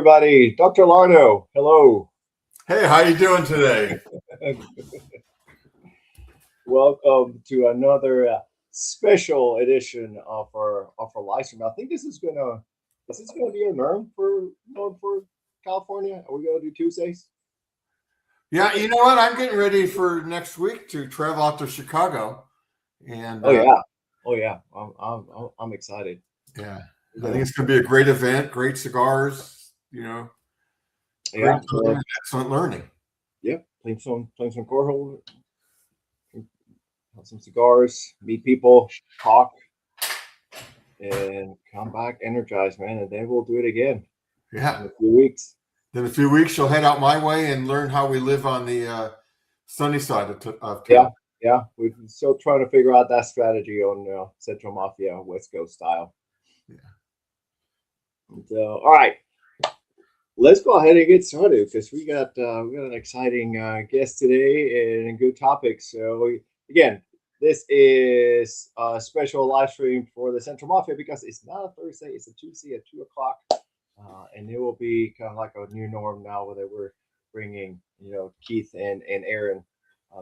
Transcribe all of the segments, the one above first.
everybody. Dr. Lardo, hello. Hey, how you doing today? Welcome to another special edition of our live stream. I think this is gonna be a norm for California. Are we gonna do Tuesdays? Yeah, you know what? I'm getting ready for next week to travel out to Chicago, and oh yeah, I'm excited. Yeah, I think it's going to be a great event. Great cigars, Yeah, great excellent learning. Yep, playing some cornhole, have some cigars, meet people, talk, and come back energized, man. And then we'll do it again. Yeah, in a few weeks. Then a few weeks, you'll head out my way and learn how we live on the sunny side of town. Yeah. We're still trying to figure out that strategy on Central Mafia West Coast style. Yeah. So, all right, let's go ahead and get started because we got an exciting guest today and a good topic. So again, this is a special live stream for the Central Mafia because it's not a Thursday; it's a Tuesday at 2:00. And it will be kind of like a new norm now that we're bringing, Keith and Aaron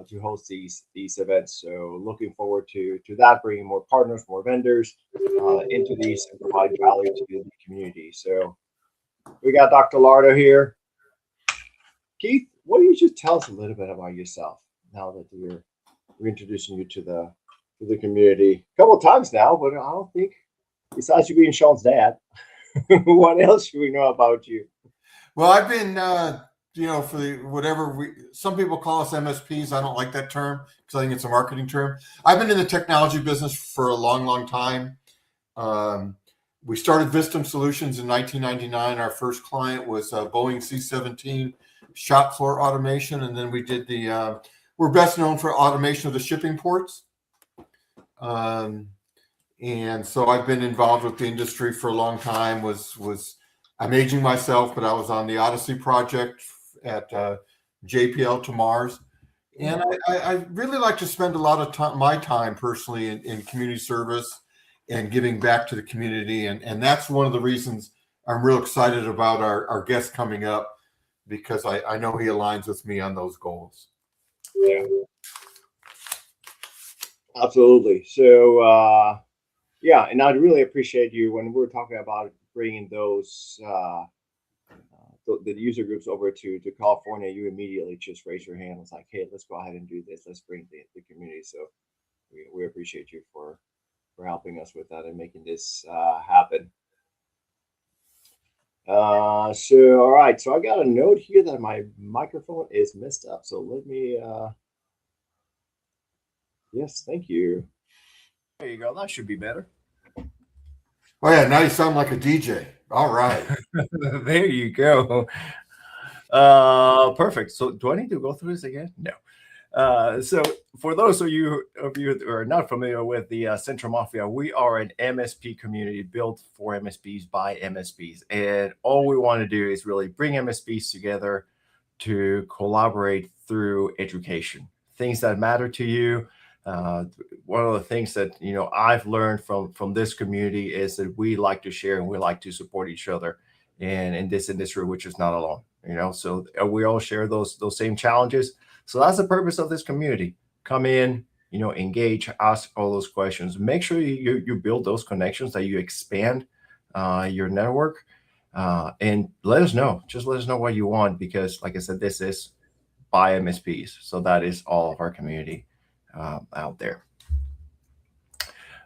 to host these events. So looking forward to that, bringing more partners, more vendors into these and provide value to the community. So we got Dr. Lardo here. Keith, why don't you just tell us a little bit about yourself now that we're introducing you to the community a couple of times now, but I don't think, besides you being Sean's dad, what else should we know about you? Well, I've been, some people call us MSPs. I don't like that term because I think it's a marketing term. I've been in the technology business for a long, long time. We started Vistum Solutions in 1999. Our first client was Boeing C-17 shop floor automation. And then we did we're best known for automation of the shipping ports. And so I've been involved with the industry for a long time. I'm aging myself, but I was on the Odyssey project at JPL to Mars. And I really like to spend a lot of my time personally in community service and giving back to the community. And that's one of the reasons I'm real excited about our guest coming up, because I know he aligns with me on those goals. Yeah, absolutely. So, yeah, and I'd really appreciate you when we're talking about bringing those the user groups over to California. You immediately just raise your hand. It's like, hey, let's go ahead and do this. Let's bring the community. So we appreciate you for helping us with that and making this happen. So all right. So I got a note here that my microphone is messed up. So let me. Yes, thank you. There you go. That should be better. Oh, yeah. Now you sound like a DJ. All right. There you go. Perfect. So do I need to go through this again? No. So for those of you who are not familiar with the Central Mafia, we are an MSP community built for MSPs by MSPs. And all we want to do is really bring MSPs together to collaborate through education, things that matter to you. One of the things that I've learned from this community is that we like to share and we like to support each other, and in this industry, which is not alone. So we all share those same challenges. So that's the purpose of this community. Come in, engage, ask all those questions. Make sure you build those connections, that you expand your network, and let us know. Just let us know what you want, because, like I said, this is by MSPs. So that is all of our community out there.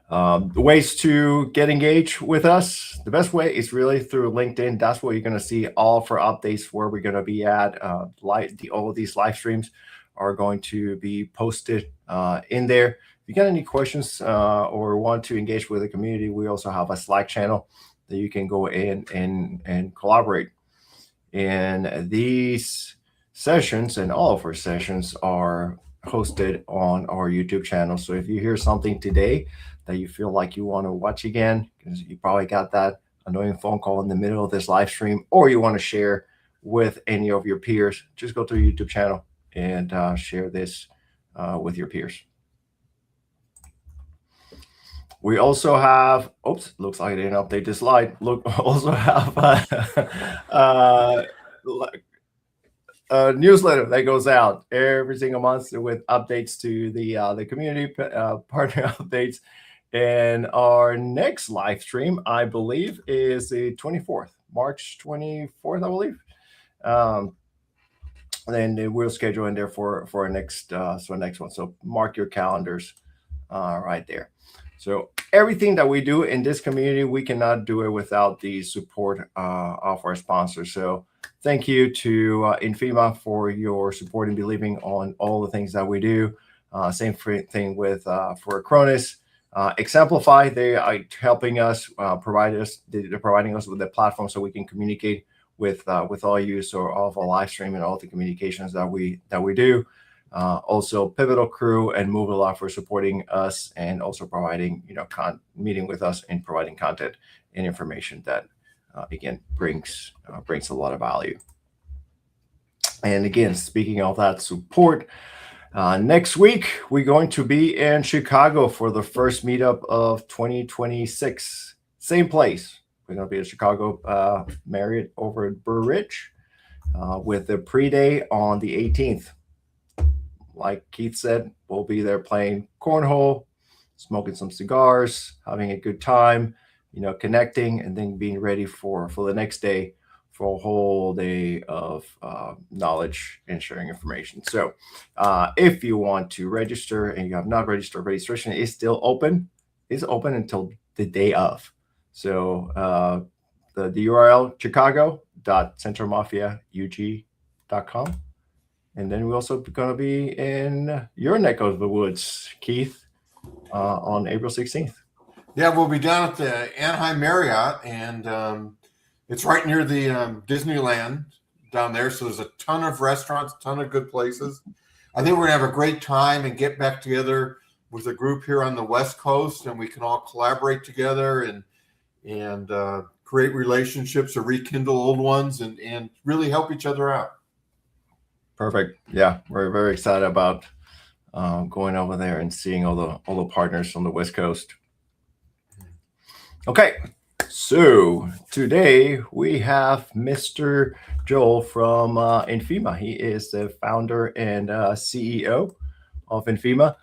The ways to get engaged with us, the best way is really through LinkedIn. That's where you're going to see all of our updates, where we're going to be at. All of these live streams are going to be posted in there. If you got any questions or want to engage with the community, we also have a Slack channel that you can go in and collaborate. And these sessions and all of our sessions are hosted on our YouTube channel. So if you hear something today that you feel like you want to watch again, because you probably got that annoying phone call in the middle of this live stream, or you want to share with any of your peers, just go to the YouTube channel and share this with your peers. We also have, oops, looks like I didn't update this slide. Look, also have a newsletter that goes out every single month with updates to the community partner updates. And our next live stream, I believe, is the 24th, March 24th, I believe. Then we'll schedule in there for our next next one. So mark your calendars right there. So everything that we do in this community, we cannot do it without the support of our sponsors. So thank you to INFIMA for your support and believing on all the things that we do. Same thing with for Acronis. Exemplify, they are helping us, they're providing us with the platform so we can communicate with all you, so all of our live stream and all the communications that we do. Also Pivotal Crew and Move a Lot for supporting us and also providing, meeting with us and providing content and information that again brings a lot of value. And again, speaking of that support, next week we're going to be in Chicago for the first meetup of 2026. Same place. We're going to be in Chicago, Marriott over at Burr Ridge, with the pre-day on the 18th. Like Keith said, we'll be there playing cornhole, smoking some cigars, having a good time, connecting, and then being ready for the next day for a whole day of knowledge and sharing information. So if you want to register and you have not registered, registration is still open. It's open until the day of. So the URL, chicago.centralmafiaug.com. And then we're also going to be in your neck of the woods, Keith, on April 16th. Yeah, we'll be down at the Anaheim Marriott, and it's right near the Disneyland down there. So there's a ton of restaurants, a ton of good places. I think we're going to have a great time and get back together with a group here on the West Coast, and we can all collaborate together and create relationships or rekindle old ones and really help each other out. Perfect. Yeah, we're very excited about going over there and seeing all the partners on the West Coast. Okay, so today we have Mr. Joel from INFIMA. He is the founder and CEO of INFIMA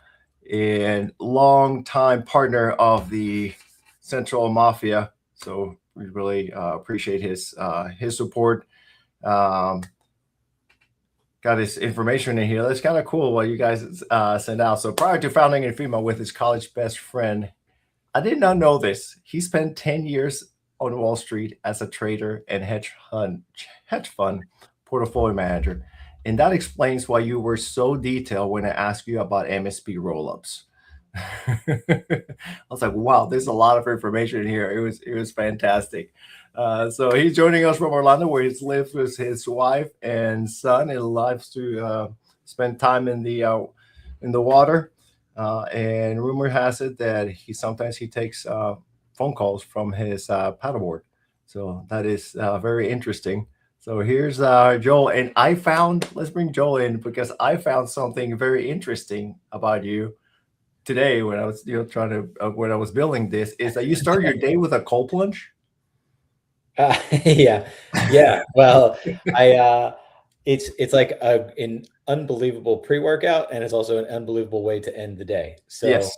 and longtime partner of the Central Mafia. So we really appreciate his support. Got his information in here. That's kind of cool what you guys sent out. So prior to founding INFIMA with his college best friend, I did not know this. He spent 10 years on Wall Street as a trader and hedge fund portfolio manager. And that explains why you were so detailed when I asked you about MSP rollups. I was like, wow, there's a lot of information in here. It was fantastic. So he's joining us from Orlando, where he lives with his wife and son and loves to spend time in the water. And rumor has it that he sometimes takes phone calls from his paddleboard. So that is very interesting. So here's Joel, and let's bring Joel in because I found something very interesting about you today when I was when I was building this, is that you start your day with a cold plunge. Yeah. Well, it's like an unbelievable pre-workout, and it's also an unbelievable way to end the day. So, yes.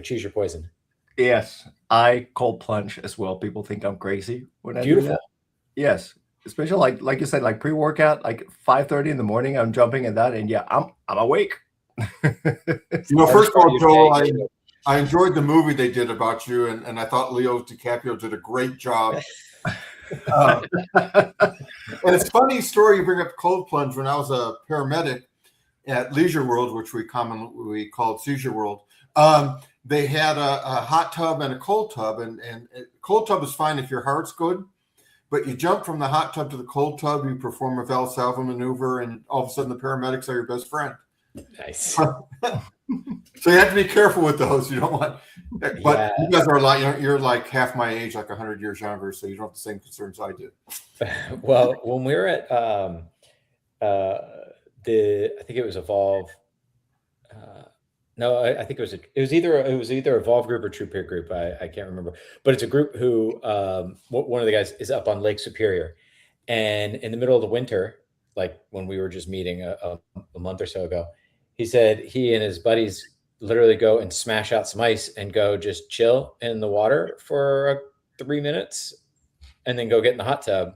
Choose your poison. Yes, I cold plunge as well. People think I'm crazy when I do that. Yes, especially like you said, like pre-workout, like 5:30 in the morning. I'm jumping in that, and yeah, I'm awake. First of all, Joel, I enjoyed the movie they did about you, and I thought Leo DiCaprio did a great job. And it's a funny story you bring up cold plunge. When I was a paramedic at Leisure World, which we called Seizure World, they had a hot tub and a cold tub, and cold tub is fine if your heart's good, but you jump from the hot tub to the cold tub, you perform a Valsalva maneuver, and all of a sudden the paramedics are your best friend. Nice. So you have to be careful with those. You don't want, but yeah. You guys are you're like half my age, like 100 years younger, so you don't have the same concerns I do. Well, when we were at I think it was Evolve No, I think it was either Evolve Group or True Peer Group. I can't remember, but it's a group who one of the guys is up on Lake Superior, and in the middle of the winter, like when we were just meeting a month or so ago, he said he and his buddies literally go and smash out some ice and go just chill in the water for 3 minutes, and then go get in the hot tub.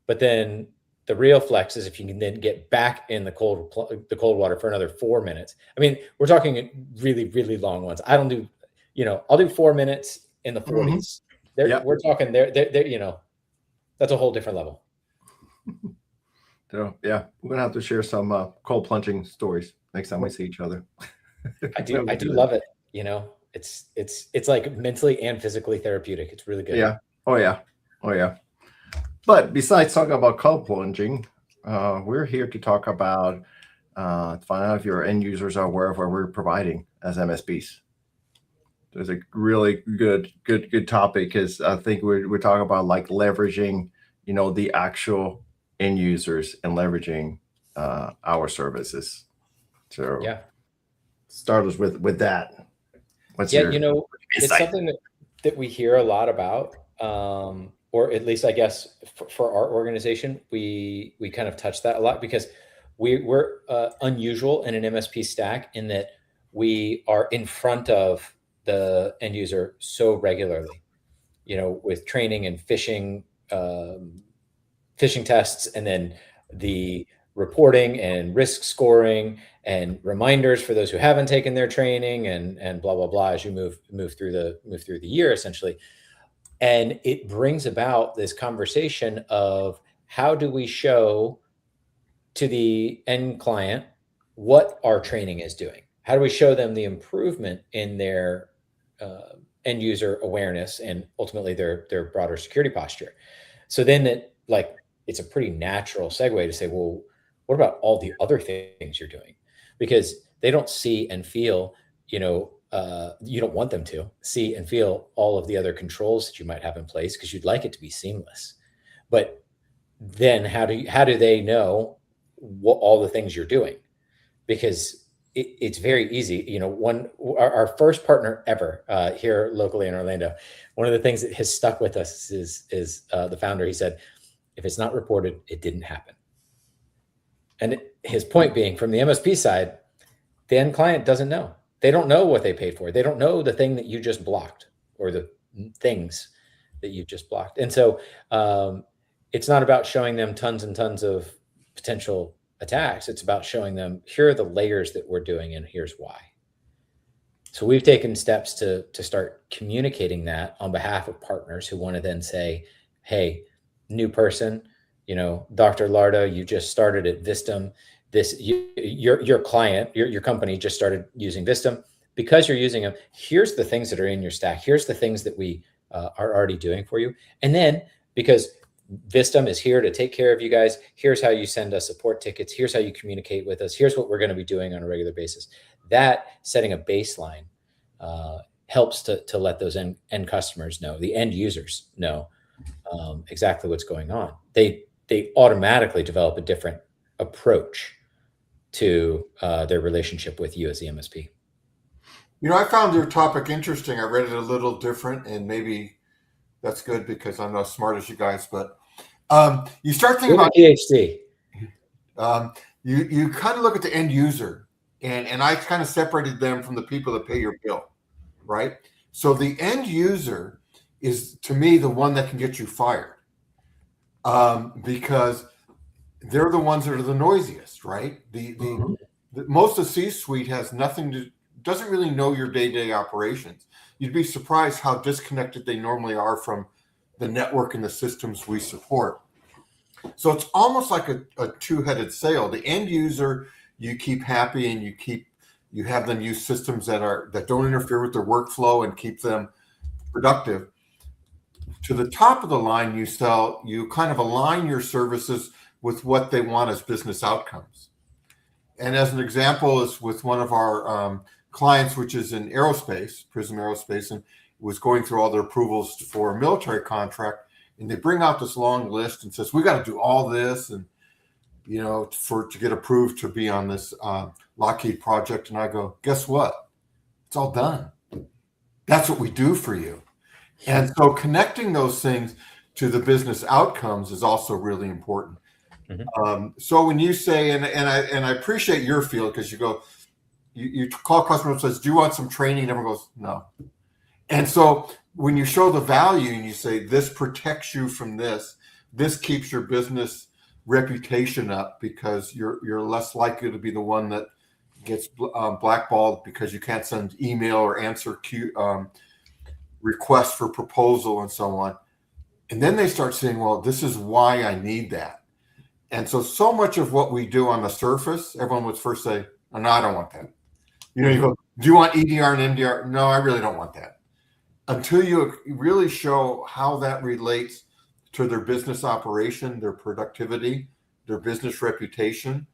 But then the real flex is if you can then get back in the cold water for another 4 minutes. I mean, we're talking really, really long ones. I don't do, I'll do 4 minutes in the 40s. We're talking there, that's a whole different level. So yeah, we're gonna have to share some cold plunging stories next time we see each other. I do love it. It's like mentally and physically therapeutic. It's really good. Yeah. Oh yeah. But besides talking about cold plunging, we're here to talk about find out if your end users are aware of what we're providing as MSPs. There's a really good topic, because I think we're talking about like leveraging, the actual end users and leveraging our services. So yeah, start us with that. What's your insight? It's something that we hear a lot about. Or at least I guess for our organization, we kind of touch that a lot, because we're unusual in an MSP stack in that we are in front of the end user so regularly, with training and phishing tests, and then the reporting and risk scoring and reminders for those who haven't taken their training, and blah blah blah as you move through the year essentially. And it brings about this conversation of how do we show to the end client what our training is doing? How do we show them the improvement in their end user awareness and ultimately their broader security posture? So then it's a pretty natural segue to say, well, what about all the other things you're doing? Because they don't see and feel, you don't want them to see and feel all of the other controls that you might have in place, because you'd like it to be seamless. But then how do they know what all the things you're doing? Because it's very easy. Our first partner ever here locally in Orlando, one of the things that has stuck with us is the founder. He said, if it's not reported, it didn't happen. And his point being, from the MSP side, the end client doesn't know. They don't know what they paid for. They don't know the thing that you just blocked, or the things that you just blocked. And so it's not about showing them tons and tons of potential attacks. It's about showing them, here are the layers that we're doing, and here's why. So we've taken steps to start communicating that on behalf of partners who want to then say, hey, new person, Dr. Larda, you just started at Vistum. Your client, your company just started using Vistum. Because you're using them, here's the things that are in your stack. Here's the things that we are already doing for you. And then, because Vistum is here to take care of you guys, here's how you send us support tickets. Here's how you communicate with us. Here's what we're going to be doing on a regular basis. That setting a baseline helps to let those end customers know, the end users know exactly what's going on. They automatically develop a different approach to their relationship with you as the MSP. I found your topic interesting. I read it a little different, and maybe that's good because I'm not as smart as you guys. But you start thinking about PhD. You kind of look at the end user, and I kind of separated them from the people that pay your bill, right? So the end user is, to me, the one that can get you fired, because they're the ones that are the noisiest, right? The most of C-suite doesn't really know your day-to-day operations. You'd be surprised how disconnected they normally are from the network and the systems we support. So it's almost like a two-headed sale. The end user, you keep happy, and you have them use systems that don't interfere with their workflow and keep them productive. To the top of the line, you kind of align your services with what they want as business outcomes. And as an example is with one of our clients, which is in aerospace, Prism Aerospace, and was going through all their approvals for a military contract. And they bring out this long list and says, we got to do all this, and, to get approved to be on this Lockheed project. And I go, guess what? It's all done. That's what we do for you. And so connecting those things to the business outcomes is also really important. So when you say, and I appreciate your field, because you go, you call a customer and says, do you want some training? And everyone goes, no. And so when you show the value and you say, this protects you from this keeps your business reputation up, because you're less likely to be the one that gets blackballed because you can't send email or answer requests for proposal and so on. And then they start saying, well, this is why I need that. And so much of what we do on the surface, everyone would first say, oh, no, I don't want that. You go, do you want EDR and MDR? No, I really don't want that. Until you really show how that relates to their business operation, their productivity, their business reputation.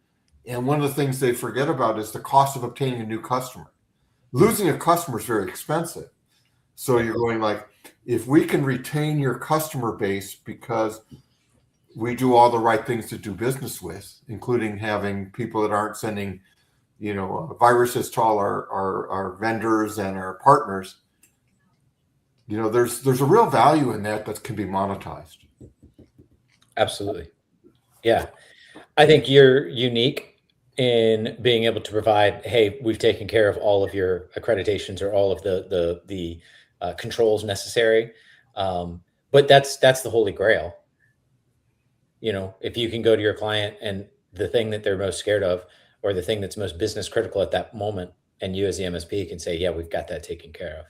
And one of the things they forget about is the cost of obtaining a new customer. Losing a customer is very expensive. So you're going like, if we can retain your customer base because we do all the right things to do business with, including having people that aren't sending, viruses to all our vendors and our partners, there's a real value in that can be monetized. Absolutely. Yeah. I think you're unique in being able to provide, hey, we've taken care of all of your accreditations or all of the controls necessary. But that's the holy grail. If you can go to your client and the thing that they're most scared of, or the thing that's most business critical at that moment, and you as the MSP can say, yeah, we've got that taken care of.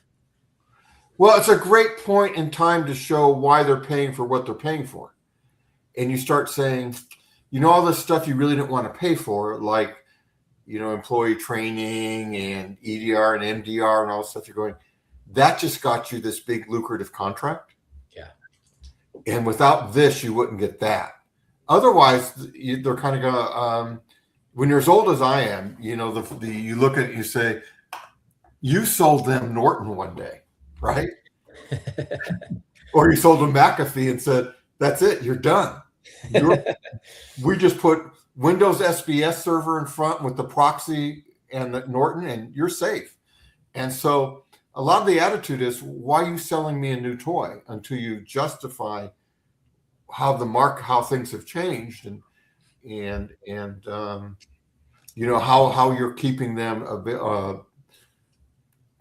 Well, it's a great point in time to show why they're paying for what they're paying for. And you start saying, all this stuff you really didn't want to pay for, like, employee training and EDR and MDR and all this stuff, you're going, that just got you this big lucrative contract. Yeah. And without this, you wouldn't get that. Otherwise, they're kind of going, when you're as old as I am, you look at it, you say, you sold them Norton one day, right? Or you sold them McAfee and said, that's it, you're done. We just put Windows SBS server in front with the proxy and the Norton, and you're safe. And so a lot of the attitude is, why are you selling me a new toy until you justify how things have changed and how you're keeping them a bit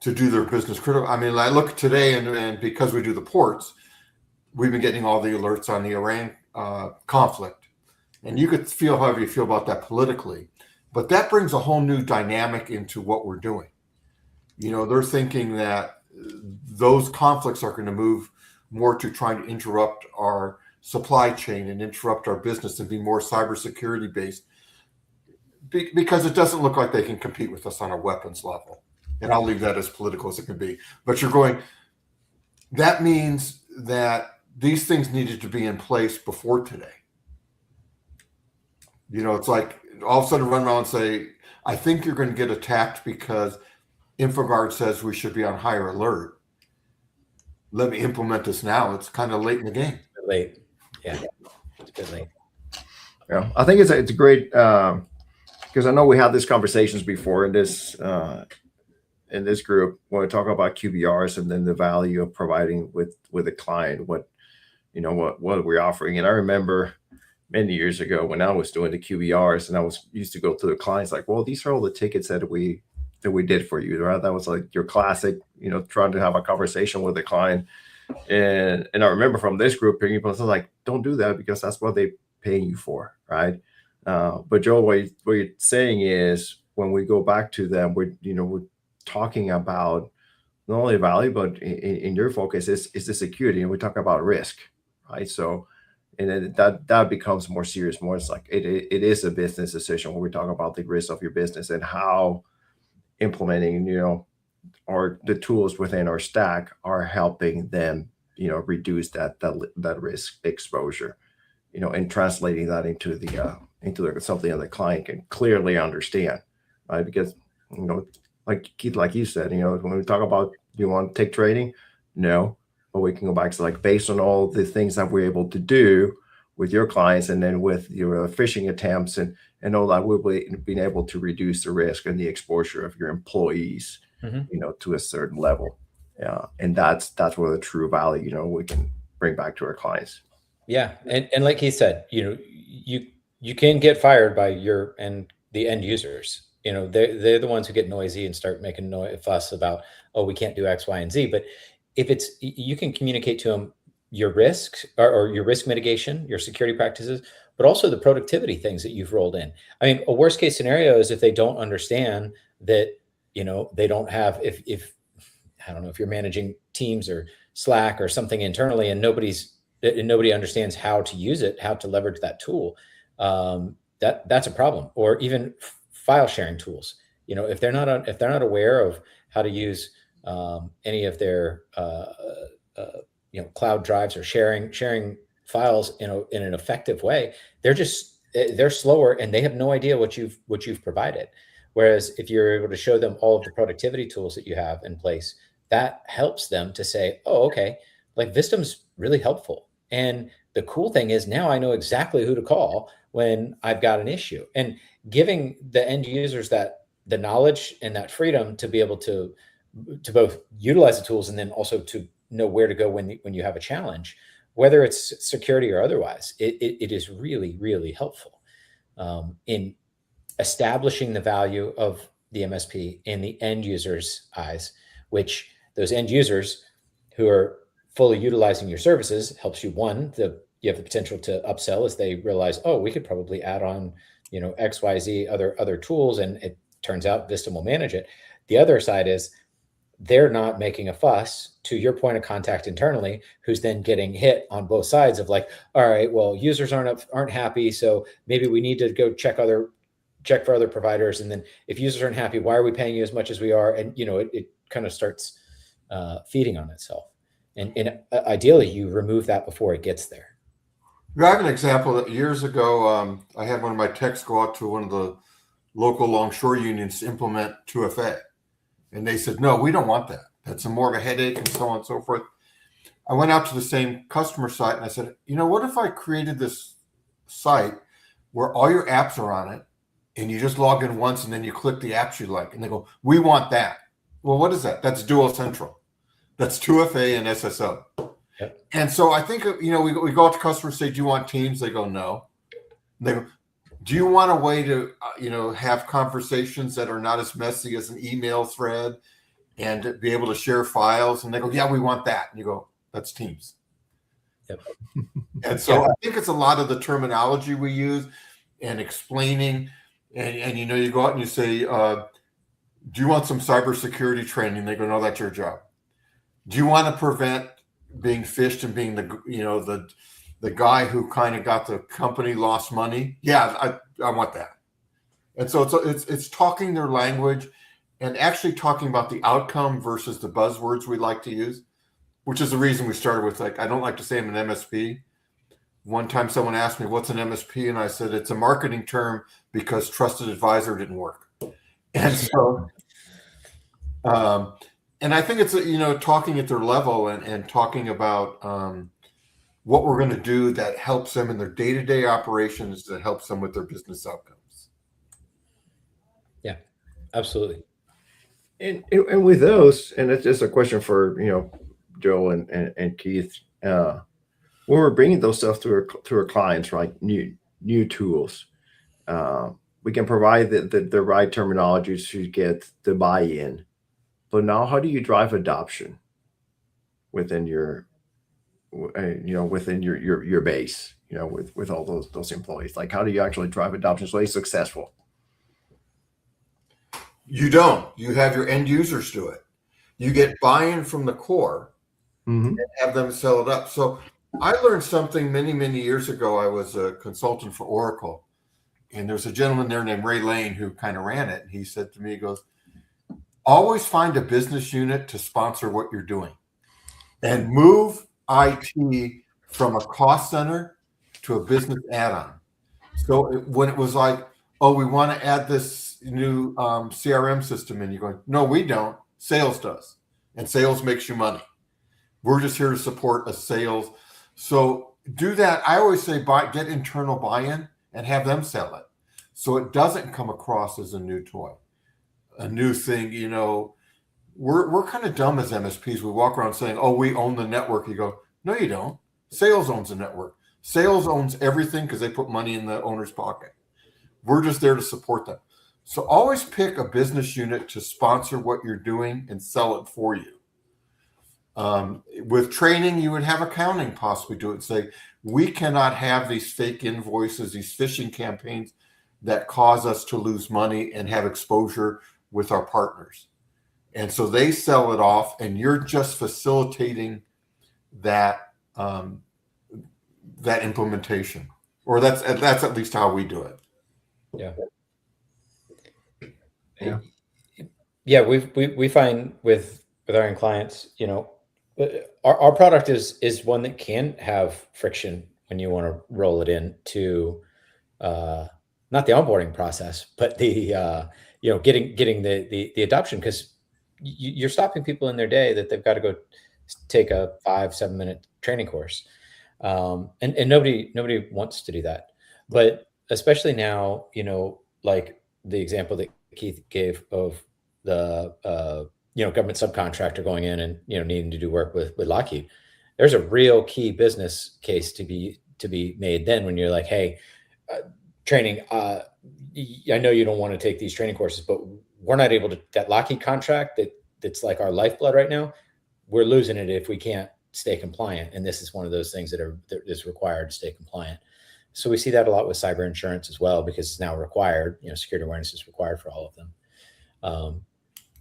to do their business critical. I mean, I look today and because we do the ports, we've been getting all the alerts on the Iran conflict, and you could feel however you feel about that politically, but that brings a whole new dynamic into what we're doing. They're thinking that those conflicts are going to move more to trying to interrupt our supply chain and interrupt our business and be more cybersecurity based, because it doesn't look like they can compete with us on a weapons level. And I'll leave that as political as it can be. But you're going, that means that these things needed to be in place before today. It's like all of a sudden run around and say, I think you're going to get attacked because InfoGuard says we should be on higher alert. Let me implement this now. It's kind of late in the game. Late. Yeah. It's a bit late. Yeah. I think it's a great, because I know we had these conversations before in this group when we talk about QBRs and then the value of providing with a client, what we're offering. And I remember many years ago when I was doing the QBRs and I used to go to the clients like, well, these are all the tickets that we did for you, right? That was like your classic, trying to have a conversation with the client. And I remember from this group, people said like, don't do that because that's what they paying you for, right? But Joel, what you're saying is when we go back to them, we're talking about not only value, but in your focus is the security, and we talk about risk, right? So, and then that becomes more serious. More, it's like it is a business decision when we talk about the risk of your business and how implementing, or the tools within our stack are helping them, reduce that risk exposure, and translating that into something that the client can clearly understand, right? Because like Keith, like you said, when we talk about, do you want to take training? No, but we can go back to like, based on all the things that we're able to do with your clients and then with your phishing attempts and all that, we'll be being able to reduce the risk and the exposure of your employees to a certain level. And that's where the true value, we can bring back to our clients. Yeah. And like he said, you can get fired by the end users. They're the ones who get noisy and start making fuss about, oh, we can't do X, Y, and Z. But if you can communicate to them your risks or your risk mitigation, your security practices, but also the productivity things that you've rolled in. I mean, a worst case scenario is if they don't understand that, they don't have, if I don't know, if you're managing Teams or Slack or something internally and nobody understands how to use it, how to leverage that tool, that's a problem. Or even file sharing tools. If they're not aware of how to use any of their cloud drives or sharing files in an effective way, they're slower and they have no idea what you've provided. Whereas if you're able to show them all of the productivity tools that you have in place, that helps them to say, oh, okay, like Vistum's really helpful. And the cool thing is now I know exactly who to call when I've got an issue, and giving the end users the knowledge and that freedom to be able to both utilize the tools and then also to know where to go when you have a challenge, whether it's security or otherwise, it is really, really helpful in establishing the value of the MSP in the end user's eyes, which those end users who are fully utilizing your services helps you. You have the potential to upsell as they realize, oh, we could probably add on, X, Y, Z, other tools, and it turns out Vistum will manage it. The other side is they're not making a fuss to your point of contact internally, who's then getting hit on both sides of like, all right, well, users aren't happy, so maybe we need to go check for other providers. And then if users aren't happy, why are we paying you as much as we are? And it kind of starts feeding on itself. And ideally, you remove that before it gets there. I have an example that years ago, I had one of my techs go out to one of the local longshore unions to implement 2FA. And they said, no, we don't want that. That's more of a headache and so on and so forth. I went out to the same customer site and I said, what if I created this site where all your apps are on it and you just log in once and then you click the apps you like? And they go, we want that. Well, what is that? That's Duo Central. That's 2FA and SSO. Yep. And so I think, we go out to customers, say, do you want Teams? They go, no. And they go, do you want a way to, have conversations that are not as messy as an email thread and to be able to share files? And they go, yeah, we want that. And you go, that's Teams. Yep. And so I think it's a lot of the terminology we use and explaining. And you go out and you say, do you want some cybersecurity training? They go, no, that's your job. Do you want to prevent being phished and being the guy who kind of got the company lost money? Yeah, I want that. And so it's talking their language and actually talking about the outcome versus the buzzwords we like to use, which is the reason we started with, I don't like to say I'm an MSP. One time someone asked me, what's an MSP? And I said, it's a marketing term because trusted advisor didn't work. And so, and I think it's, talking at their level and talking about what we're going to do that helps them in their day-to-day operations, that helps them with their business outcomes. Yeah, absolutely. And with those, and it's just a question for, Joel and Keith, when we're bringing those stuff to our clients, right? New tools, we can provide the right terminology to get the buy-in. But now, how do you drive adoption within your, within your base, with all those employees? Like, how do you actually drive adoption so they're successful? You don't. You have your end users do it. You get buy-in from the core and have them sell it up. So I learned something many, many years ago. I was a consultant for Oracle, and there was a gentleman there named Ray Lane who kind of ran it. And he said to me, he goes, always find a business unit to sponsor what you're doing and move IT from a cost center to a business add-on. So when it was like, oh, we want to add this new CRM system, and you're going, no, we don't. Sales does. And sales makes you money. We're just here to support a sales. So do that. I always say get internal buy-in and have them sell it. So it doesn't come across as a new toy, a new thing, we're kind of dumb as MSPs. We walk around saying, "Oh, we own the network." You go, "No, you don't. Sales owns the network. Sales owns everything because they put money in the owner's pocket. We're just there to support them." So always pick a business unit to sponsor what you're doing and sell it for you. With training, you would have accounting possibly do it and say, we cannot have these fake invoices, these phishing campaigns that cause us to lose money and have exposure with our partners. And so they sell it off, and you're just facilitating that that implementation, or that's at least how we do it. Yeah. We find with our own clients, our product is one that can have friction when you want to roll it into not the onboarding process, but the getting the adoption, because you're stopping people in their day that they've got to go take a 5-7 minute training course, and nobody wants to do that. But especially now, like the example that Keith gave of the government subcontractor going in and needing to do work with Lockheed. There's a real key business case to be made then when you're like, hey, training, I know you don't want to take these training courses, but we're not able to, that Lockheed contract that's like our lifeblood right now, we're losing it if we can't stay compliant. And this is one of those things that is required to stay compliant. So we see that a lot with cyber insurance as well, because it's now required. Security awareness is required for all of them.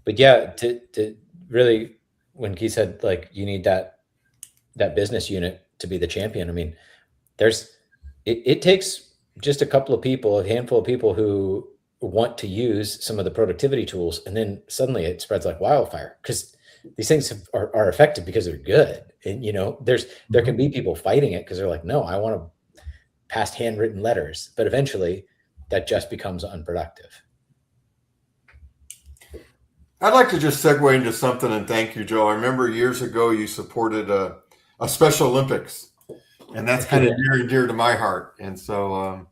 But yeah, to really, when Keith said like you need that business unit to be the champion, I mean, it takes just a couple of people, a handful of people who want to use some of the productivity tools, and then suddenly it spreads like wildfire, because these things are effective because they're good. And there can be people fighting it because they're like, no, I want to pass handwritten letters, but eventually that just becomes unproductive. I'd like to just segue into something, and thank you, Joe. I remember years ago you supported a Special Olympics, and that's kind of near and dear to my heart. And so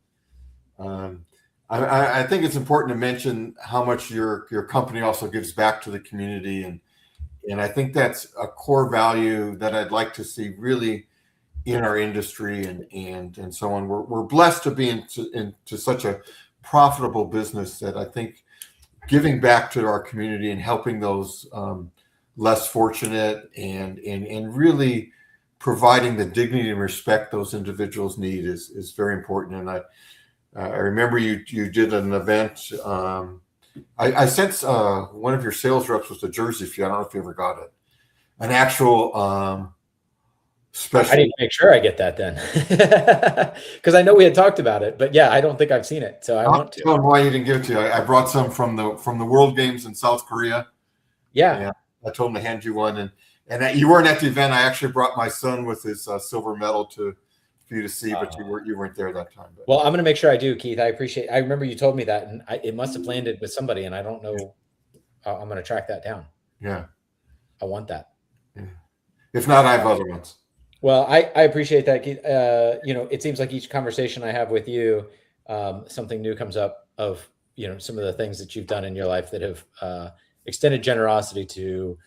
I think it's important to mention how much your company also gives back to the community, and I think that's a core value that I'd like to see really in our industry and so on. We're blessed to be into such a profitable business that I think giving back to our community and helping those less fortunate and really providing the dignity and respect those individuals need is very important. And I remember you did an event. I sense one of your sales reps was the jersey for you. I don't know if you ever got it. An actual special. I need to make sure I get that then, because I know we had talked about it, but yeah, I don't think I've seen it, so I want to. Tell them why you didn't give it to you. I brought some from the World Games in South Korea. Yeah, I told them to hand you one, and you weren't at the event. I actually brought my son with his silver medal for you to see, but you weren't there that time. But. Well, I'm going to make sure I do, Keith. I appreciate. I remember you told me that, and it must have landed with somebody, and I don't know. I'm going to track that down. Yeah, I want that. Yeah. If not, I have other ones. Well, I appreciate that, Keith. It seems like each conversation I have with you, something new comes up of some of the things that you've done in your life that have extended generosity to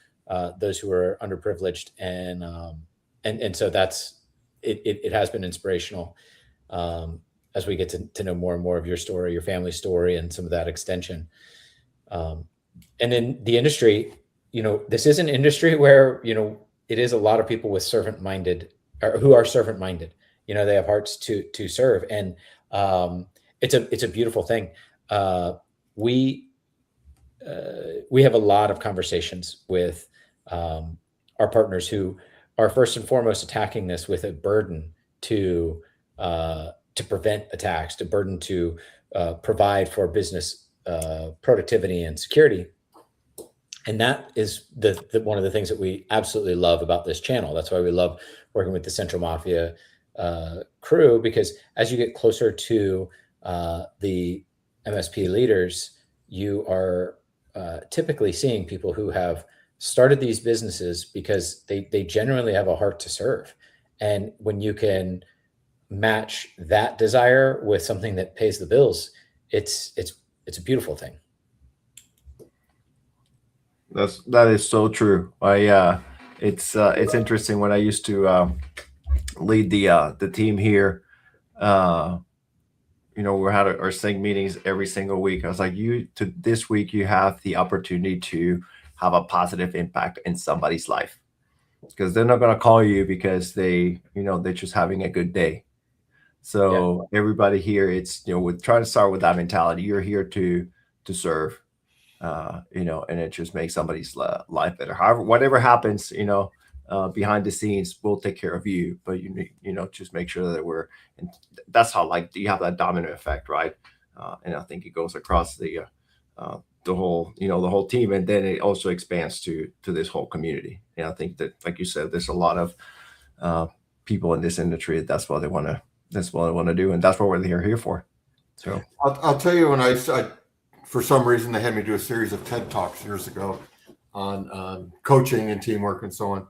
those who are underprivileged, and so that's it has been inspirational as we get to know more and more of your story, your family story, and some of that extension. And in the industry, this is an industry where it is a lot of people with servant-minded, or who are servant-minded. They have hearts to serve, and it's a beautiful thing. We have a lot of conversations with our partners who are first and foremost attacking this with a burden to prevent attacks, to burden to provide for business productivity and security. And that is one of the things that we absolutely love about this channel. That's why we love working with the Central Mafia crew, because as you get closer to the MSP leaders, you are typically seeing people who have started these businesses because they genuinely have a heart to serve. And when you can match that desire with something that pays the bills, it's a beautiful thing. That is so true. It's interesting when I used to lead the team here. We had our sync meetings every single week. I was like, this week you have the opportunity to have a positive impact in somebody's life, because they're not going to call you because they're just having a good day. So everybody here, it's we're trying to start with that mentality. You're here to serve, and it just makes somebody's life better. However, whatever happens, behind the scenes, we'll take care of you. But just make sure that and that's how you have that domino effect, right? And I think it goes across the whole team, and then it also expands to this whole community. And I think that, like you said, there's a lot of people in this industry. That's what they want to do, and that's what we're here for. So I'll tell you, when I for some reason they had me do a series of TED Talks years ago on coaching and teamwork and so on.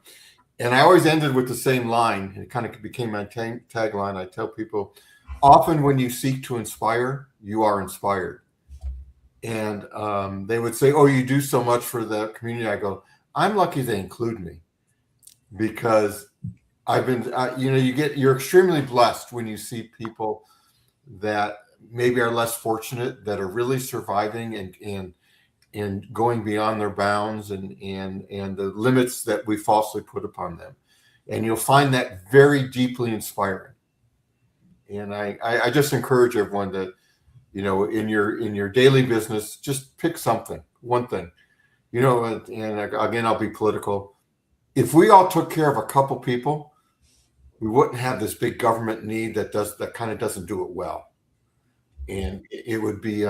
And I always ended with the same line. It kind of became my tagline. I tell people, often when you seek to inspire, you are inspired. And they would say, "Oh, you do so much for the community." I go, "I'm lucky they include me, because I've been, you're extremely blessed when you see people that maybe are less fortunate, that are really surviving and going beyond their bounds and the limits that we falsely put upon them. And you'll find that very deeply inspiring. And I just encourage everyone to, in your daily business, just pick something, one thing, and again, I'll be political. If we all took care of a couple people, we wouldn't have this big government need that kind of doesn't do it well. And it would be,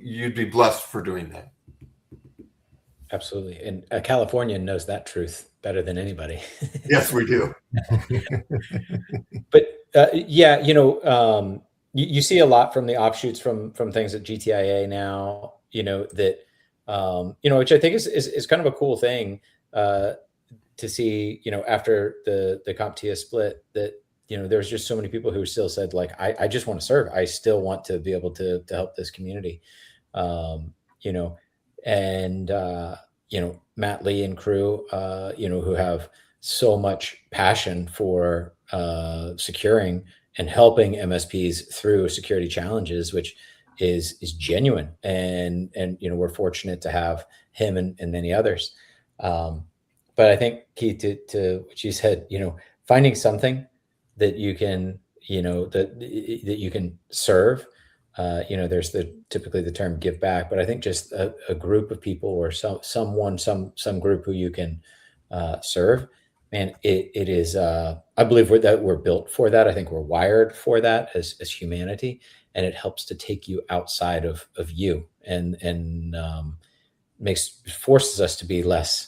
you'd be blessed for doing that. Absolutely. And a Californian knows that truth better than anybody. Yes, we do. But you see a lot from the offshoots from things at GTIA now, that, which I think is kind of a cool thing to see, after the CompTIA split, that, there's just so many people who still said, like, I just want to serve. I still want to be able to help this community, Matt Lee and crew, who have so much passion for securing and helping MSPs through security challenges, which is genuine. And we're fortunate to have him and many others. But I think, Keith, to what you said, finding something that you can, that you can serve. There's typically the term give back, but I think just a group of people or some group who you can serve, man, it is, I believe we're built for that. I think we're wired for that as humanity, and it helps to take you outside of you and forces us to be less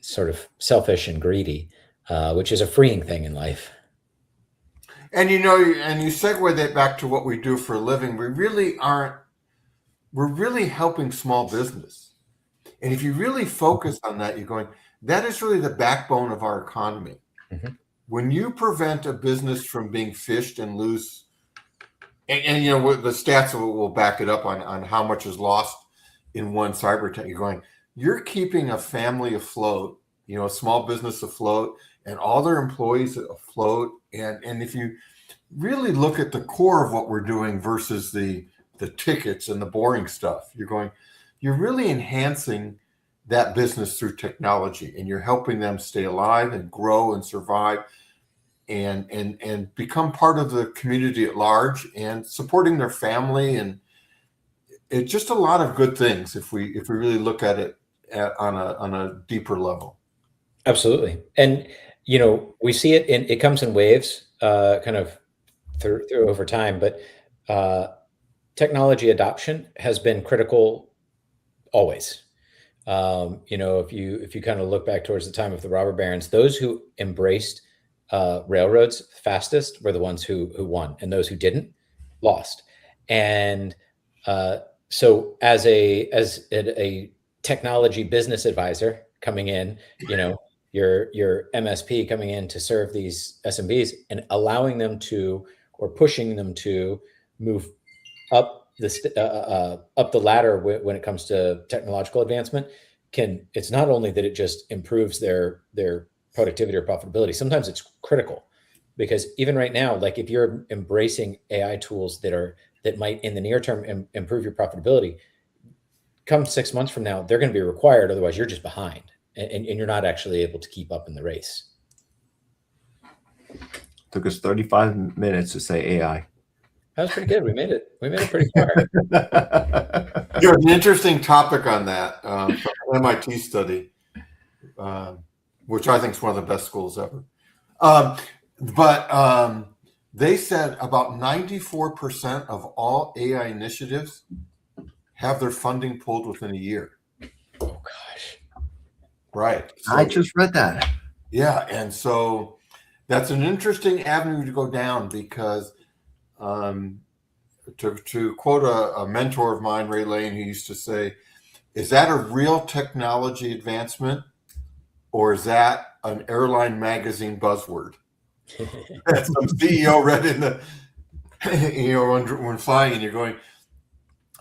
sort of selfish and greedy, which is a freeing thing in life. And you segue that back to what we do for a living. We're really helping small business. And if you really focus on that, you're going, that is really the backbone of our economy. Mm-hmm. When you prevent a business from being fished and lose, and the stats will back it up on how much is lost in one cyber attack, you're keeping a family afloat, a small business afloat, and all their employees afloat. And if you really look at the core of what we're doing versus the tickets and the boring stuff, you're really enhancing that business through technology, and you're helping them stay alive and grow and survive and become part of the community at large and supporting their family. And it's just a lot of good things if we really look at it on a deeper level. Absolutely. And we see it it comes in waves, kind of through over time, but technology adoption has been critical always. If you kind of look back towards the time of the robber barons, those who embraced railroads fastest were the ones who won, and those who didn't lost. And so as a technology business advisor coming in, your MSP coming in to serve these SMBs and allowing them to, or pushing them to move up up the ladder when it comes to technological advancement, it's not only that it just improves their productivity or profitability. Sometimes it's critical, because even right now, like if you're embracing AI tools that might in the near term improve your profitability, come 6 months from now, they're going to be required. Otherwise, you're just behind, and you're not actually able to keep up in the race. Took us 35 minutes to say AI. That was pretty good. We made it pretty far. There's an interesting topic on that from an MIT study, which I think is one of the best schools ever. But they said about 94% of all AI initiatives have their funding pulled within a year. Oh gosh. Right. So, I just read that. Yeah, and so that's an interesting avenue to go down, because to quote a mentor of mine, Ray Lane, who used to say, is that a real technology advancement, or is that an airline magazine buzzword? That some CEO read in the, when flying, and you're going,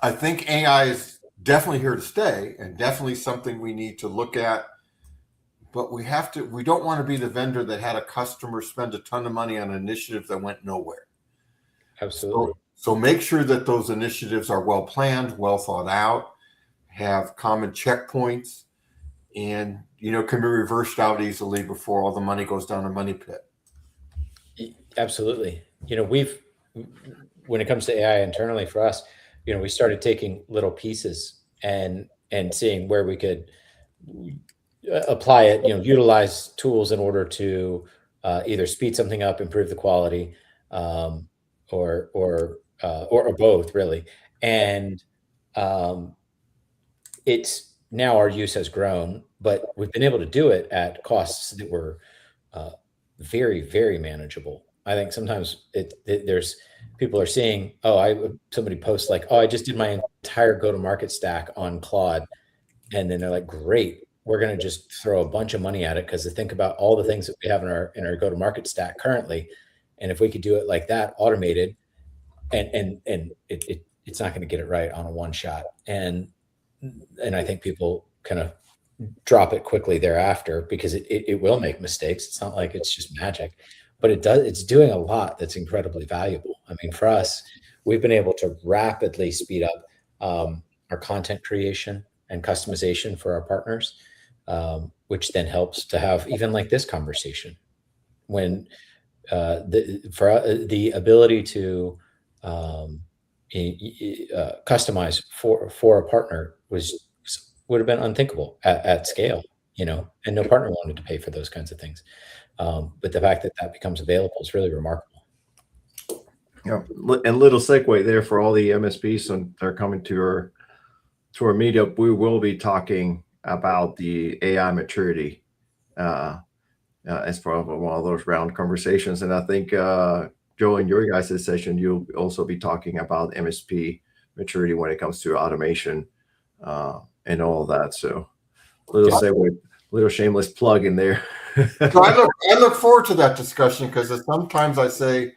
I think AI is definitely here to stay, and definitely something we need to look at. But we don't want to be the vendor that had a customer spend a ton of money on an initiative that went nowhere. Absolutely. So make sure that those initiatives are well planned, well thought out, have common checkpoints, and can be reversed out easily before all the money goes down a money pit. Absolutely. When it comes to AI internally for us, we started taking little pieces and seeing where we could apply it, utilize tools in order to either speed something up, improve the quality, or both, really. And it's now our use has grown, but we've been able to do it at costs that were very, very manageable. I think sometimes there's people are seeing, somebody posts like, I just did my entire go-to-market stack on Claude. And then they're like, great, we're going to just throw a bunch of money at it, because to think about all the things that we have in our go-to-market stack currently. And if we could do it like that, automated, and it's not going to get it right on a one shot. And I think people kind of drop it quickly thereafter, because it will make mistakes. It's not like it's just magic, but it's doing a lot that's incredibly valuable. I mean, for us, we've been able to rapidly speed up our content creation and customization for our partners, which then helps to have even like this conversation, when the ability to customize for a partner would have been unthinkable at scale, and no partner wanted to pay for those kinds of things. But the fact that becomes available is really remarkable. Yeah, and little segue there for all the MSPs that are coming to our meetup. We will be talking about the AI maturity as part of one of those round conversations. And I think, Joel, in your guys' session, you'll also be talking about MSP maturity when it comes to automation and all of that. So little segue, little shameless plug in there. So I look forward to that discussion, because sometimes I say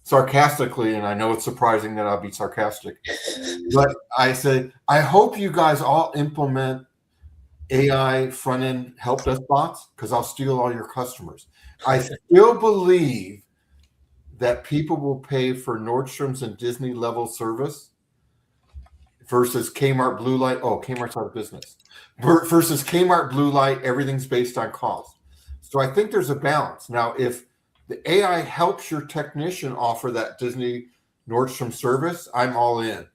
sarcastically, and I know it's surprising that I'll be sarcastic, but I say, I hope you guys all implement AI front-end help desk bots, because I'll steal all your customers. I still believe that people will pay for Nordstrom's and Disney level service versus Kmart Blue Light. Oh, Kmart's out of business. Versus Kmart Blue Light, everything's based on cost. So I think there's a balance. Now, if the AI helps your technician offer that Disney Nordstrom service, I'm all in.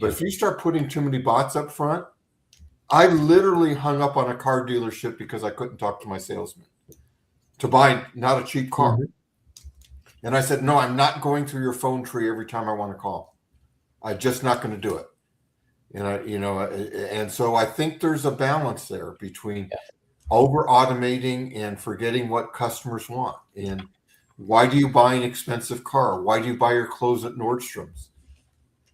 But if you start putting too many bots up front, I literally hung up on a car dealership because I couldn't talk to my salesman to buy not a cheap car. Mm-hmm. And I said, no, I'm not going through your phone tree every time I want to call. I'm just not going to do it. And so I think there's a balance there between over automating and forgetting what customers want. And why do you buy an expensive car? Why do you buy your clothes at Nordstrom's?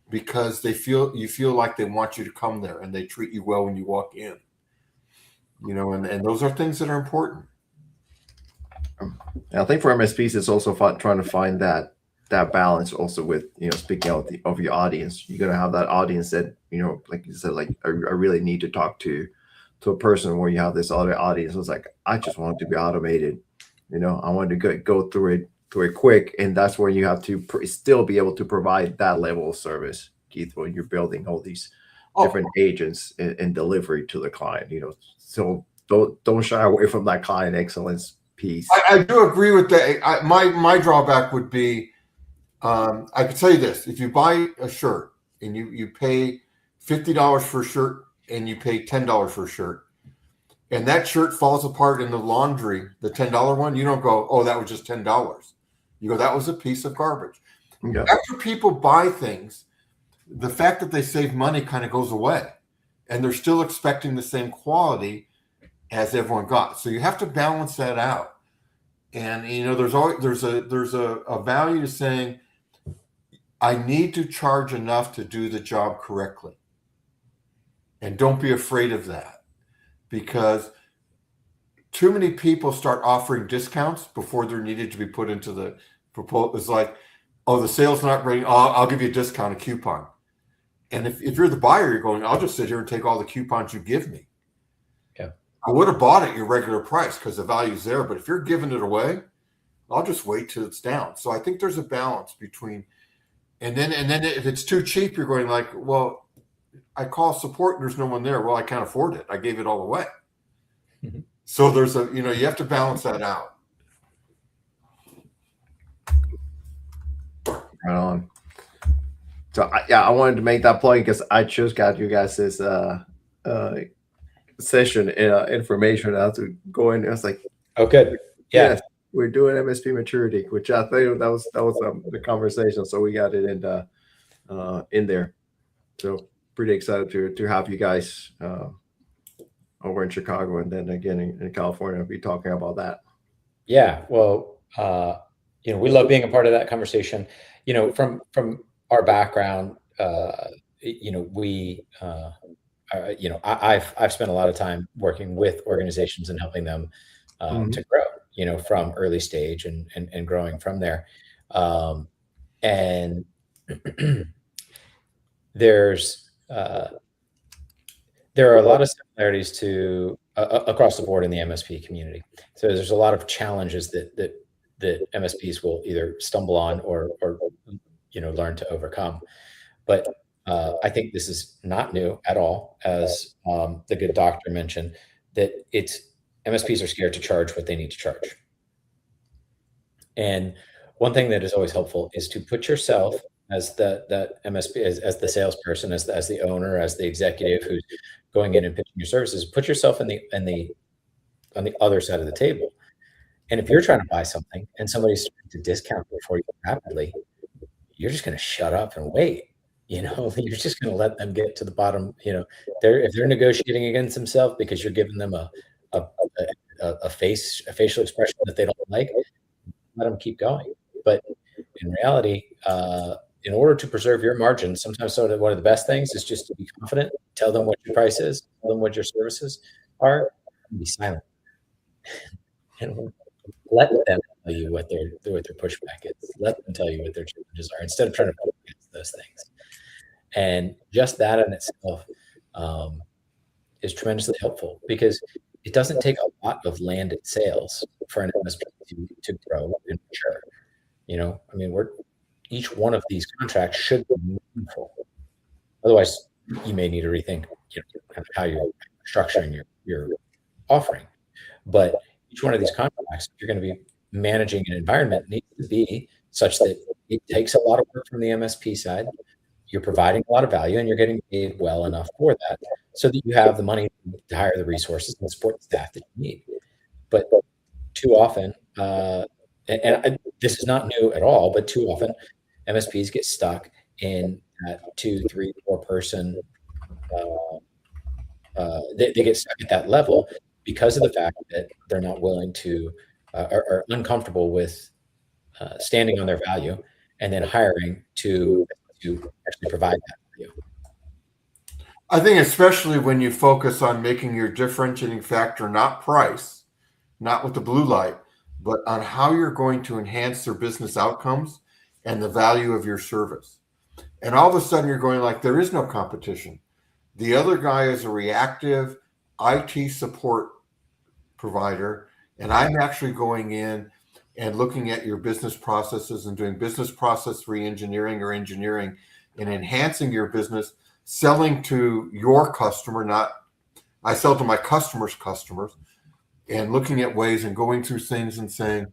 Because you feel like they want you to come there, and they treat you well when you walk in. And those are things that are important. I think for MSPs, it's also trying to find that that balance also with, speaking of your audience. You're gonna have that audience that, like you said, like I really need to talk to a person, where you have this other audience who's like, I just want it to be automated. I wanted to go through it quick, and that's when you have to still be able to provide that level of service, Keith, when you're building all these different agents and delivery to the client. So don't shy away from that client excellence piece. I do agree with that. My drawback would be, I could tell you this: if you buy a shirt and you pay $50 for a shirt and you pay $10 for a shirt, and that shirt falls apart in the laundry, the $10 one, you don't go, oh, that was just $10. You go, that was a piece of garbage. Yeah. After people buy things, the fact that they save money kind of goes away, and they're still expecting the same quality as everyone got. So you have to balance that out. And there's a value to saying, I need to charge enough to do the job correctly. And don't be afraid of that, because too many people start offering discounts before they're needed to be put into the proposal. It's like, oh, the sale's not ready. Oh, I'll give you a discount, a coupon. And if you're the buyer, you're going, I'll just sit here and take all the coupons you give me. Yeah. I would have bought it at your regular price because the value's there. But if you're giving it away, I'll just wait till it's down. So I think there's a balance between, and then if it's too cheap, you're going like, well, I call support and there's no one there. Well, I can't afford it. I gave it all away. Mm-hmm. So there's you have to balance that out. Right on. So I wanted to make that point because I just got you guys this session information out to go in. It's like, oh, good. Yeah. Yes, we're doing MSP maturity, which I think that was the conversation. So we got it in there. So pretty excited to have you guys over in Chicago, and then again in California, be talking about that. Yeah. Well, we love being a part of that conversation. From our background, I've spent a lot of time working with organizations and helping them to grow, from early stage and growing from there. And there are a lot of similarities to across the board in the MSP community. So there's a lot of challenges that MSPs will either stumble on or learn to overcome. But I think this is not new at all, as the good doctor mentioned, that MSPs are scared to charge what they need to charge. And one thing that is always helpful is to put yourself as the MSP, as the salesperson, as the owner, as the executive who's going in and pitching your services. Put yourself on the other side of the table. And if you're trying to buy something and somebody's starting to discount before you rapidly, you're just going to shut up and wait. You're just going to let them get to the bottom. If they're negotiating against themselves because you're giving them a facial expression that they don't like, let them keep going. But in reality, in order to preserve your margins, sometimes one of the best things is just to be confident. Tell them what your price is. Tell them what your services are. And be silent. And let them tell you what their pushback is. Let them tell you what their challenges are, instead of trying to push against those things. And just that in itself is tremendously helpful, because it doesn't take a lot of landed sales for an MSP to grow and mature. Each one of these contracts should be meaningful. Otherwise, you may need to rethink how you're structuring your offering. But each one of these contracts, you're going to be managing an environment, needs to be such that it takes a lot of work from the MSP side. You're providing a lot of value, and you're getting paid well enough for that, so that you have the money to hire the resources and support the staff that you need. But too often, and this is not new at all, but too often MSPs get stuck in that 2, 3, 4 person. They get stuck at that level because of the fact that they're not willing to, are uncomfortable with standing on their value and then hiring to actually provide that value. I think especially when you focus on making your differentiating factor not price, not with the blue light, but on how you're going to enhance their business outcomes and the value of your service. And all of a sudden you're going like, there is no competition. The other guy is a reactive IT support provider, and I'm actually going in and looking at your business processes and doing business process re-engineering or engineering and enhancing your business, selling to your customer, not I sell to my customers' customers, and looking at ways and going through things and saying,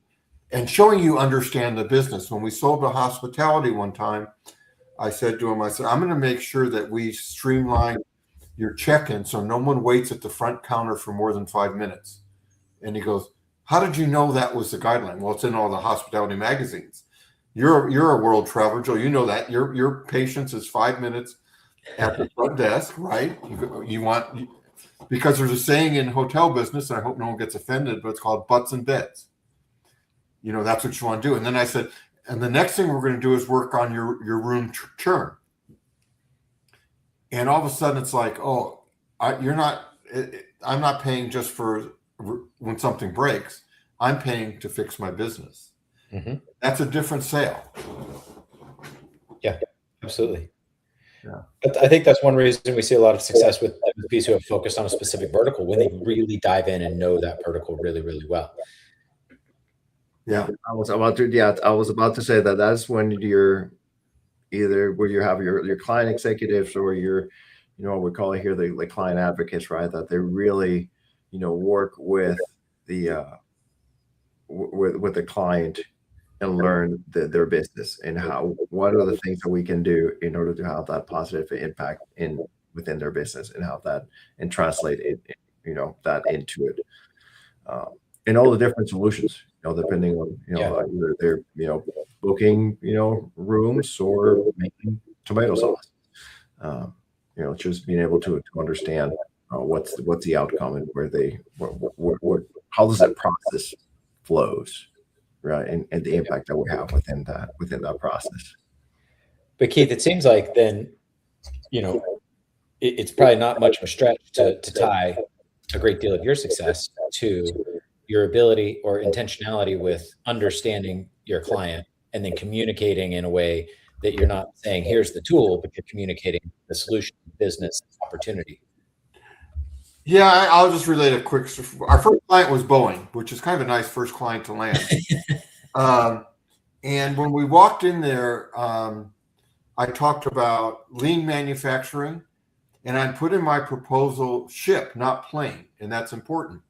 and showing you understand the business. When we sold to hospitality one time, I said to him, I said, I'm going to make sure that we streamline your check-in so no one waits at the front counter for more than 5 minutes. And he goes, how did you know that was the guideline? Well, it's in all the hospitality magazines. You're a world traveler, Joe. You know that your patience is 5 minutes at the front desk, right? You want, because there's a saying in hotel business, and I hope no one gets offended, but it's called butts and beds. You know, that's what you want to do. And then I said, and the next thing we're going to do is work on your room churn. And all of a sudden it's like, oh, I'm not paying just for when something breaks. I'm paying to fix my business. Mm-hmm. That's a different sale. Yeah, absolutely. Yeah. But I think that's one reason we see a lot of success with MSPs who have focused on a specific vertical, when they really dive in and know that vertical really, really well. Yeah, I was about to say that that's when you're either where you have your client executives or your, we call it here the client advocates, right? That they really, work with the with the client and learn their business and what are the things that we can do in order to have that positive impact within their business and have that and translate it, that into it, and all the different solutions, depending on, either they're, booking, rooms or making tomato sauce, just being able to understand what's the outcome and how does that process flows, right? And the impact that we have within that process. But Keith, it seems like then, it's probably not much of a stretch to tie a great deal of your success to your ability or intentionality with understanding your client and then communicating in a way that you're not saying, here's the tool, but you're communicating the solution, business opportunity. Yeah, I'll just relate a quick. Our first client was Boeing, which is kind of a nice first client to land. And when we walked in there, I talked about lean manufacturing, and I put in my proposal ship, not plane, and that's important.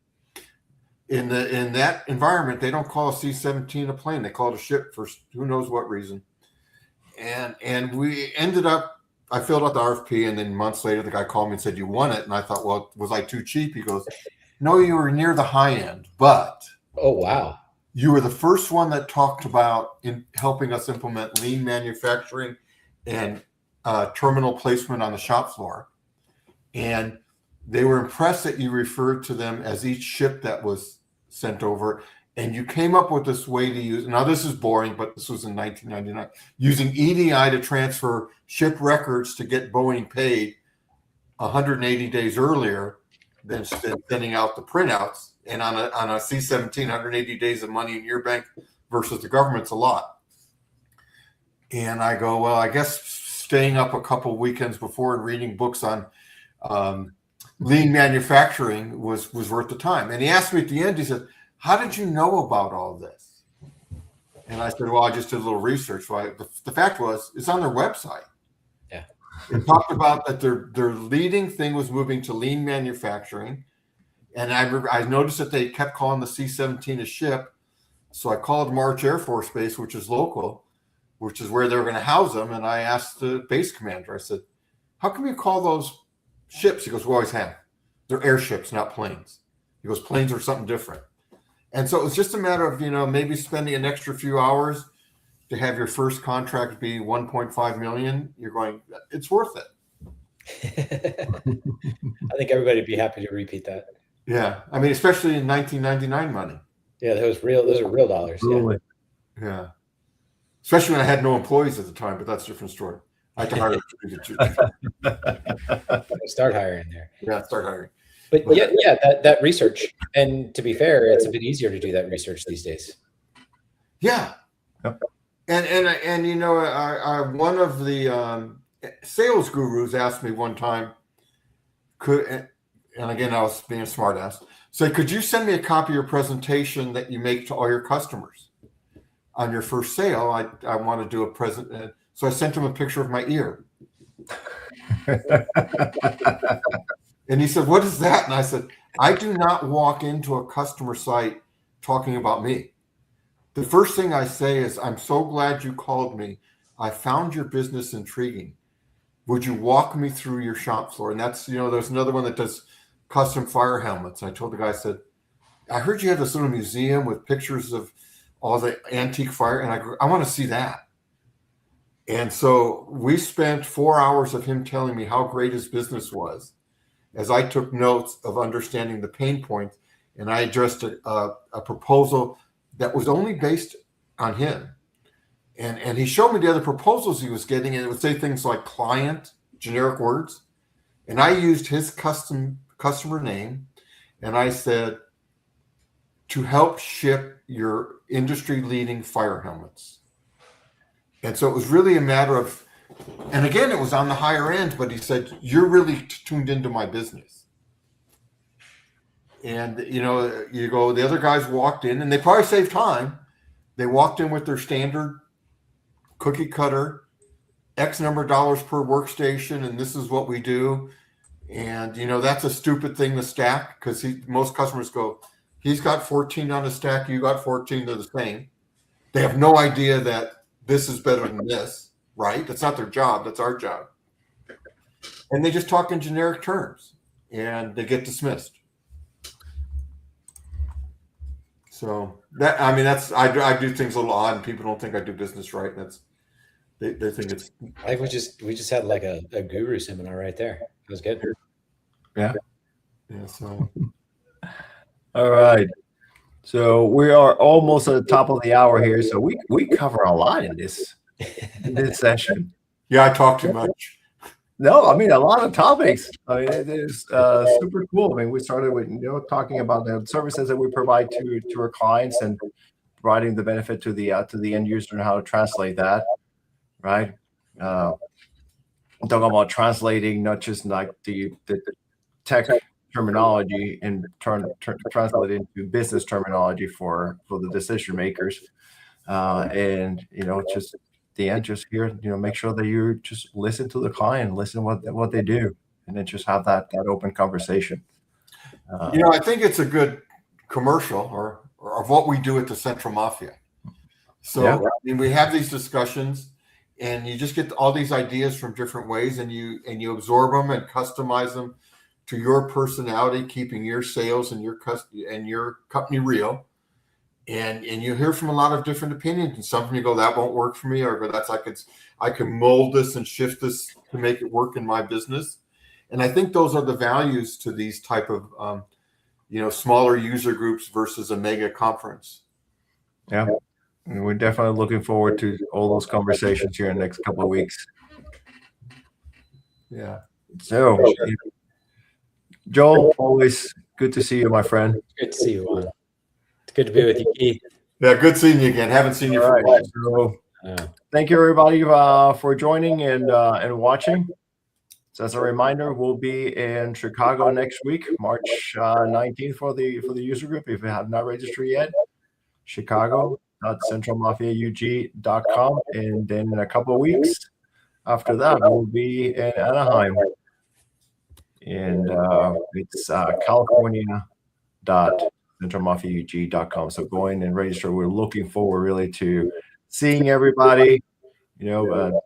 In that environment, they don't call a C-17 a plane; they call it a ship for who knows what reason. And we ended up. I filled out the RFP, and then months later, the guy called me and said, "You won it." And I thought, "Well, was I too cheap?" He goes, "No, you were near the high end, but oh wow, you were the first one that talked about in helping us implement lean manufacturing and terminal placement on the shop floor." And they were impressed that you referred to them as each ship that was sent over. And you came up with this way to use, now this is boring, but this was in 1999, using EDI to transfer ship records to get Boeing paid 180 days earlier than sending out the printouts. And on a C-17, 180 days of money in your bank versus the government's a lot. And I go, well, I guess staying up a couple weekends before and reading books on lean manufacturing was worth the time. And he asked me at the end, he said, "How did you know about all this?" And I said, "Well, I just did a little research." Well, the fact was, it's on their website. Yeah. It talked about that their leading thing was moving to lean manufacturing. And I noticed that they kept calling the C-17 a ship. So I called March Air Force Base, which is local, which is where they were going to house them. And I asked the base commander, I said, "How come you call those ships?" He goes, "We always have. They're airships, not planes." He goes, "Planes are something different." And so it was just a matter of, maybe spending an extra few hours to have your first contract be 1.5 million. You're going, it's worth it. I think everybody would be happy to repeat that. Yeah. I mean, especially in 1999 money. Yeah, those are real dollars. Totally. Yeah. Especially when I had no employees at the time, but that's a different story. I had to hire. Start hiring there. Yeah, start hiring. But yeah, that research. And to be fair, it's a bit easier to do that research these days. Yeah. Yep. And you know, one of the sales gurus asked me one time, and again, I was being a smartass. So, could you send me a copy of your presentation that you make to all your customers on your first sale? I want to do a present. So I sent him a picture of my ear. And he said, "What is that?" And I said, "I do not walk into a customer site talking about me. The first thing I say is, I'm so glad you called me. I found your business intriguing. Would you walk me through your shop floor?" And that's, you know, there's another one that does custom fire helmets. I told the guy, I said, "I heard you have this little museum with pictures of all the antique fire, and I want to see that." And so we spent 4 hours of him telling me how great his business was, as I took notes of understanding the pain points, and I addressed a proposal that was only based on him. And he showed me the other proposals he was getting, and it would say things like client, generic words. And I used his customer name, and I said, "To help ship your industry leading fire helmets." And so it was really a matter of, and again, it was on the higher end, but he said, "You're really tuned into my business." And, you know, you go, the other guys walked in, and they probably saved time. They walked in with their standard cookie cutter, X number of dollars per workstation, and this is what we do. And, you know, that's a stupid thing to stack, because most customers go, "He's got 14 on his stack, you got 14, they're the same." They have no idea that this is better than this, right? That's not their job, that's our job. And they just talk in generic terms, and they get dismissed. So that, I mean, I do things a little odd, and people don't think I do business right. And they think it's like we just had like a guru seminar right there. It was good. Yeah. Yeah. So All right. So we are almost at the top of the hour here. So we cover a lot in this session. yeah, I talk too much. No, I mean a lot of topics. I mean, it is super cool. I mean, we started with, you know, talking about the services that we provide to our clients and providing the benefit to the end user and how to translate that, right? Talking about translating not just like the tech terminology and translate it into business terminology for the decision makers, and, you know, just the end, just here, you know, make sure that you just listen to the client, listen what they do, and then just have that open conversation. You know, I think it's a good commercial or of what we do at the Central Mafia. So Yeah. I mean, we have these discussions, and you just get all these ideas from different ways, and you absorb them and customize them to your personality, keeping your sales and your company real. And you hear from a lot of different opinions, and some of you go, "That won't work for me," or "That's I can mold this and shift this to make it work in my business." And I think those are the values to these type of you know, smaller user groups versus a mega conference. Yeah, and we're definitely looking forward to all those conversations here in the next couple of weeks. Yeah. So, Joel, always good to see you, my friend. Good to see you, Juan. It's good to be with you, Keith. Yeah, good seeing you again. Haven't seen you All for right. a while. So, thank you everybody for joining and watching. So as a reminder, we'll be in Chicago next week, March 19th for the user group. If you have not registered yet, chicago.centralmafiaug.com, and then in a couple of weeks after that, we'll be in Anaheim, and it's California.centralmafiaug.com. So go in and register. We're looking forward really to seeing everybody, you know,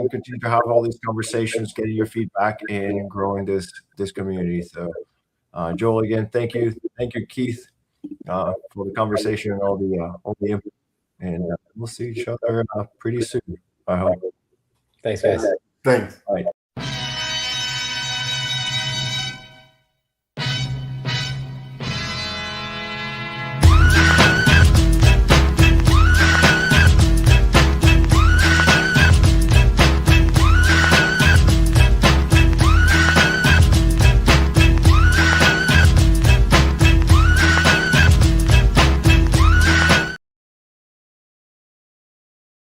continue to have all these conversations, getting your feedback, and growing this community. So, Joel, again, thank you, Keith, for the conversation and all the input. And we'll see each other pretty soon, I hope. Thanks, guys. Thanks. All right.